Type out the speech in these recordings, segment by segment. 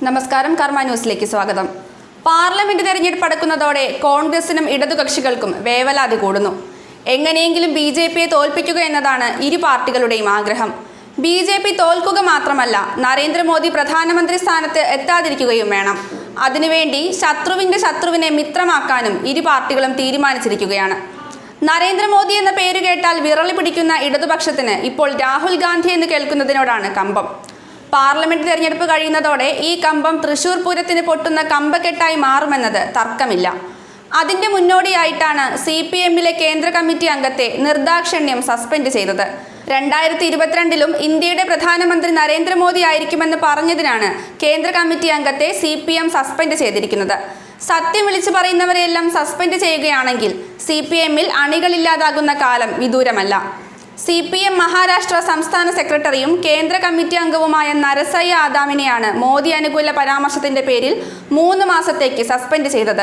നമസ്കാരം, കർമ്മ ന്യൂസിലേക്ക് സ്വാഗതം. പാർലമെന്റ് തെരഞ്ഞെടുപ്പ് അടുക്കുന്നതോടെ കോൺഗ്രസിനും ഇടതുകക്ഷികൾക്കും വേവലാതി കൂടുന്നു. എങ്ങനെയെങ്കിലും BJPയെ തോൽപ്പിക്കുക എന്നതാണ് ഇരു പാർട്ടികളുടെയും ആഗ്രഹം. BJP തോൽക്കുക മാത്രമല്ല, നരേന്ദ്രമോദി പ്രധാനമന്ത്രി സ്ഥാനത്ത് എത്താതിരിക്കുകയും വേണം. അതിനുവേണ്ടി ശത്രുവിന്റെ ശത്രുവിനെ മിത്രമാക്കാനും ഇരു പാർട്ടികളും തീരുമാനിച്ചിരിക്കുകയാണ്. നരേന്ദ്രമോദി എന്ന പേര് കേട്ടാൽ വിറളി പിടിക്കുന്ന ഇടതുപക്ഷത്തിന് ഇപ്പോൾ രാഹുൽ ഗാന്ധി എന്ന് കേൾക്കുന്നതിനോടാണ് കമ്പം. പാർലമെന്റ് തെരഞ്ഞെടുപ്പ് കഴിയുന്നതോടെ ഈ കമ്പം തൃശൂർ പൂരത്തിന് പൊട്ടുന്ന കമ്പക്കെട്ടായി മാറുമെന്നത് തർക്കമില്ല. അതിന്റെ മുന്നോടിയായിട്ടാണ് CPM-ലെ കേന്ദ്ര കമ്മിറ്റി അംഗത്തെ നിർദാക്ഷിണ്യം സസ്പെൻഡ് ചെയ്തത്. 2022-ലും ഇന്ത്യയുടെ പ്രധാനമന്ത്രി നരേന്ദ്രമോദി ആയിരിക്കുമെന്ന് പറഞ്ഞതിനാണ് കേന്ദ്ര കമ്മിറ്റി അംഗത്തെ CPM സസ്പെൻഡ് ചെയ്തിരിക്കുന്നത്. സത്യം വിളിച്ചു പറയുന്നവരെയെല്ലാം സസ്പെൻഡ് ചെയ്യുകയാണെങ്കിൽ CPM-ൽ അണികളില്ലാതാകുന്ന കാലം വിദൂരമല്ല. CPM മഹാരാഷ്ട്ര സംസ്ഥാന സെക്രട്ടറിയും കേന്ദ്ര കമ്മിറ്റി അംഗവുമായ നരസയ്യ ആദാമിനെയാണ് മോദി അനുകൂല പരാമർശത്തിന്റെ പേരിൽ 3 മാസത്തേക്ക് സസ്പെൻഡ് ചെയ്തത്.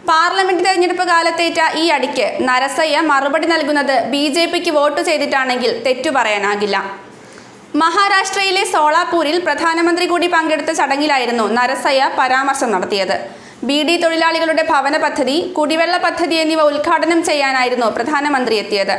പാർലമെന്റ് തെരഞ്ഞെടുപ്പ് കാലത്തേറ്റ ഈ അടിക്ക് നരസയ്യ മറുപടി നൽകുന്നത് BJPക്ക് വോട്ട് ചെയ്തിട്ടാണെങ്കിൽ തെറ്റു പറയാനാകില്ല. മഹാരാഷ്ട്രയിലെ സോളാപൂരിൽ പ്രധാനമന്ത്രി കൂടി പങ്കെടുത്ത ചടങ്ങിലായിരുന്നു നരസയ്യ പരാമർശം നടത്തിയത്. BD തൊഴിലാളികളുടെ ഭവന പദ്ധതി, കുടിവെള്ള പദ്ധതി എന്നിവ ഉദ്ഘാടനം ചെയ്യാനായിരുന്നു പ്രധാനമന്ത്രി എത്തിയത്.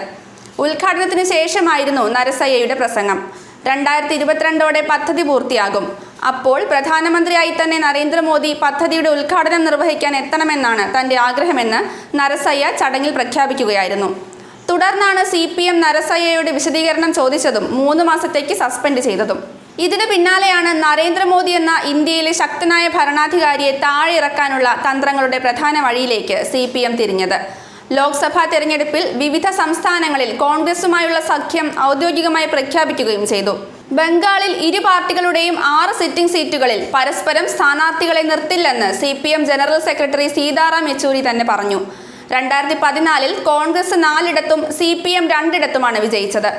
ഉദ്ഘാടനത്തിന് ശേഷമായിരുന്നു നരസയ്യയുടെ പ്രസംഗം. 2022 പദ്ധതി പൂർത്തിയാകും. അപ്പോൾ പ്രധാനമന്ത്രിയായി തന്നെ നരേന്ദ്രമോദി പദ്ധതിയുടെ ഉദ്ഘാടനം നിർവഹിക്കാൻ എത്തണമെന്നാണ് തന്റെ ആഗ്രഹമെന്ന് നരസയ്യ ചടങ്ങിൽ പ്രഖ്യാപിക്കുകയായിരുന്നു. തുടർന്നാണ് CPM നരസയ്യയുടെ വിശദീകരണം ചോദിച്ചതും 3 മാസത്തേക്ക് സസ്പെൻഡ് ചെയ്തതും. ഇതിനു പിന്നാലെയാണ് നരേന്ദ്രമോദി എന്ന ഇന്ത്യയിലെ ശക്തനായ ഭരണാധികാരിയെ താഴെ ഇറക്കാനുള്ള തന്ത്രങ്ങളുടെ പ്രധാന വഴിയിലേക്ക് CPM തിരിഞ്ഞത്. ലോക്സഭാ തെരഞ്ഞെടുപ്പിൽ വിവിധ സംസ്ഥാനങ്ങളിൽ കോൺഗ്രസുമായുള്ള സഖ്യം ഔദ്യോഗികമായി പ്രഖ്യാപിക്കുകയും ചെയ്തു. ബംഗാളിൽ ഇരു പാർട്ടികളുടെയും 6 സിറ്റിംഗ് സീറ്റുകളിൽ പരസ്പരം സ്ഥാനാർത്ഥികളെ നിർത്തില്ലെന്ന് CPM general secretary Sitaram Yechury തന്നെ പറഞ്ഞു. 2014-ൽ കോൺഗ്രസ് 4ഇടത്തും CPM 2ഇടത്തുമാണ് വിജയിച്ചത്.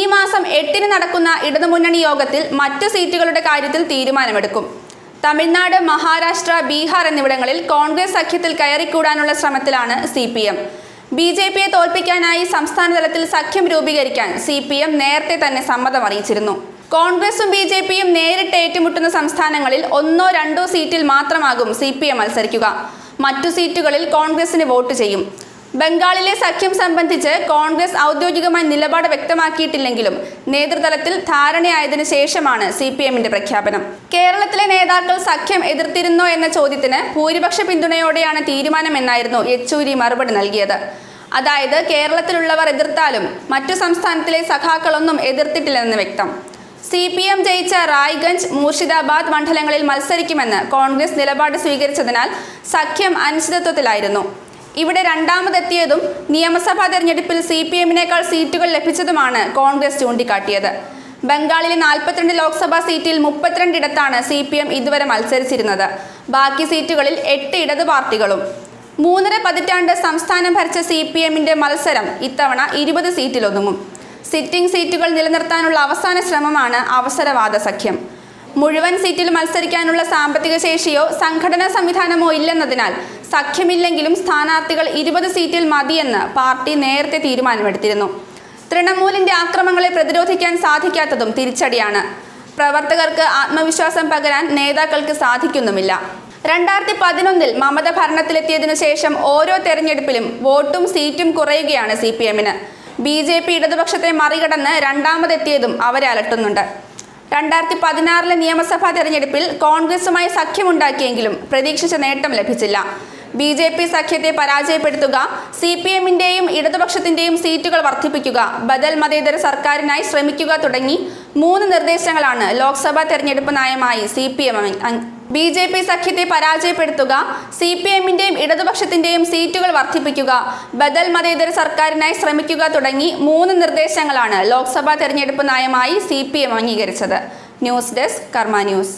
ഈ മാസം 8-ന് നടക്കുന്ന ഇടതുമുന്നണി യോഗത്തിൽ മറ്റു സീറ്റുകളുടെ കാര്യത്തിൽ തീരുമാനമെടുക്കും. തമിഴ്നാട്, മഹാരാഷ്ട്ര, ബീഹാർ എന്നിവിടങ്ങളിൽ കോൺഗ്രസ് സഖ്യത്തിൽ കയറിക്കൂടാനുള്ള ശ്രമത്തിലാണ് CPM. BJPയെ തോൽപ്പിക്കാനായി സംസ്ഥാന തലത്തിൽ സഖ്യം രൂപീകരിക്കാൻ CPM നേരത്തെ തന്നെ സമ്മതം അറിയിച്ചിരുന്നു. കോൺഗ്രസും BJPയും നേരിട്ട് ഏറ്റുമുട്ടുന്ന സംസ്ഥാനങ്ങളിൽ 1-2 സീറ്റിൽ മാത്രമാകും CPM മത്സരിക്കുക. മറ്റു സീറ്റുകളിൽ കോൺഗ്രസിന് വോട്ട് ചെയ്യും. ബംഗാളിലെ സഖ്യം സംബന്ധിച്ച് കോൺഗ്രസ് ഔദ്യോഗികമായി നിലപാട് വ്യക്തമാക്കിയിട്ടില്ലെങ്കിലും നേതൃതലത്തിൽ ധാരണയായതിനു ശേഷമാണ് CPM-ന്റെ പ്രഖ്യാപനം. കേരളത്തിലെ നേതാക്കൾ സഖ്യം എതിർത്തിരുന്നോ എന്ന ചോദ്യത്തിന് ഭൂരിപക്ഷ പിന്തുണയോടെയാണ് തീരുമാനമെന്നായിരുന്നു യെച്ചൂരി മറുപടി നൽകിയത്. അതായത് കേരളത്തിലുള്ളവർ എതിർത്താലും മറ്റു സംസ്ഥാനത്തിലെ സഖാക്കളൊന്നും എതിർത്തിട്ടില്ലെന്ന് വ്യക്തം. CPM ജയിച്ച റായ്ഗഞ്ച്, മൂർഷിദാബാദ് മണ്ഡലങ്ങളിൽ മത്സരിക്കുമെന്ന് കോൺഗ്രസ് നിലപാട് സ്വീകരിച്ചതിനാൽ സഖ്യം അനിശ്ചിതത്വത്തിലായിരുന്നു. ഇവിടെ രണ്ടാമതെത്തിയതും നിയമസഭാ തെരഞ്ഞെടുപ്പിൽ CPM-നേക്കാൾ സീറ്റുകൾ ലഭിച്ചതുമാണ് കോൺഗ്രസ് ചൂണ്ടിക്കാട്ടിയത്. ബംഗാളിലെ 42 ലോക്സഭാ സീറ്റിൽ 32ഇടത്താണ് CPM ഇതുവരെ മത്സരിച്ചിരുന്നത്. ബാക്കി സീറ്റുകളിൽ 8 ഇടതു പാർട്ടികളും. 3.5 പതിറ്റാണ്ട് സംസ്ഥാനം ഭരിച്ച CPM-ന്റെ മത്സരം ഇത്തവണ 20 സീറ്റിലൊതുങ്ങും. സിറ്റിംഗ് സീറ്റുകൾ നിലനിർത്താനുള്ള അവസാന ശ്രമമാണ് അവസരവാദ സഖ്യം. മുഴുവൻ സീറ്റിൽ മത്സരിക്കാനുള്ള സാമ്പത്തിക ശേഷിയോ സംഘടനാ സംവിധാനമോ ഇല്ലെന്നതിനാൽ സഖ്യമില്ലെങ്കിലും സ്ഥാനാർത്ഥികൾ 20 സീറ്റിൽ മതിയെന്ന് പാർട്ടി നേരത്തെ തീരുമാനമെടുത്തിരുന്നു. തൃണമൂലിന്റെ ആക്രമണങ്ങളെ പ്രതിരോധിക്കാൻ സാധിക്കാത്തതും തിരിച്ചടിയാണ്. പ്രവർത്തകർക്ക് ആത്മവിശ്വാസം പകരാൻ നേതാക്കൾക്ക് സാധിക്കുന്നുമില്ല. 2011-ൽ മമത ഭരണത്തിലെത്തിയതിനു ശേഷം ഓരോ തെരഞ്ഞെടുപ്പിലും വോട്ടും സീറ്റും കുറയുകയാണ് CPM-ന്. BJP ഇടതുപക്ഷത്തെ മറികടന്ന് രണ്ടാമതെത്തിയതും അവരെ അലട്ടുന്നുണ്ട്. 2016-ലെ നിയമസഭാ തെരഞ്ഞെടുപ്പിൽ കോൺഗ്രസുമായി സഖ്യമുണ്ടാക്കിയെങ്കിലും പ്രതീക്ഷിച്ച നേട്ടം ലഭിച്ചില്ല. BJP സഖ്യത്തെ പരാജയപ്പെടുത്തുക, CPM-ന്റെയും ഇടതുപക്ഷത്തിന്റെയും സീറ്റുകൾ വർദ്ധിപ്പിക്കുക, ബദൽ മതേതര സർക്കാരിനായി ശ്രമിക്കുക തുടങ്ങി 3 നിർദ്ദേശങ്ങളാണ് ലോക്സഭാ തെരഞ്ഞെടുപ്പ് നയമായി CPM. BJP സഖ്യത്തെ പരാജയപ്പെടുത്തുക, CPM-ന്റെയും ഇടതുപക്ഷത്തിന്റെയും സീറ്റുകൾ വർദ്ധിപ്പിക്കുക, ബദൽ മതേതര സർക്കാരിനായി ശ്രമിക്കുക തുടങ്ങി 3 നിർദ്ദേശങ്ങളാണ് ലോക്സഭാ തെരഞ്ഞെടുപ്പ് നയമായി CPM അംഗീകരിച്ചത്. ന്യൂസ് ഡെസ്ക്, കർമ്മ ന്യൂസ്.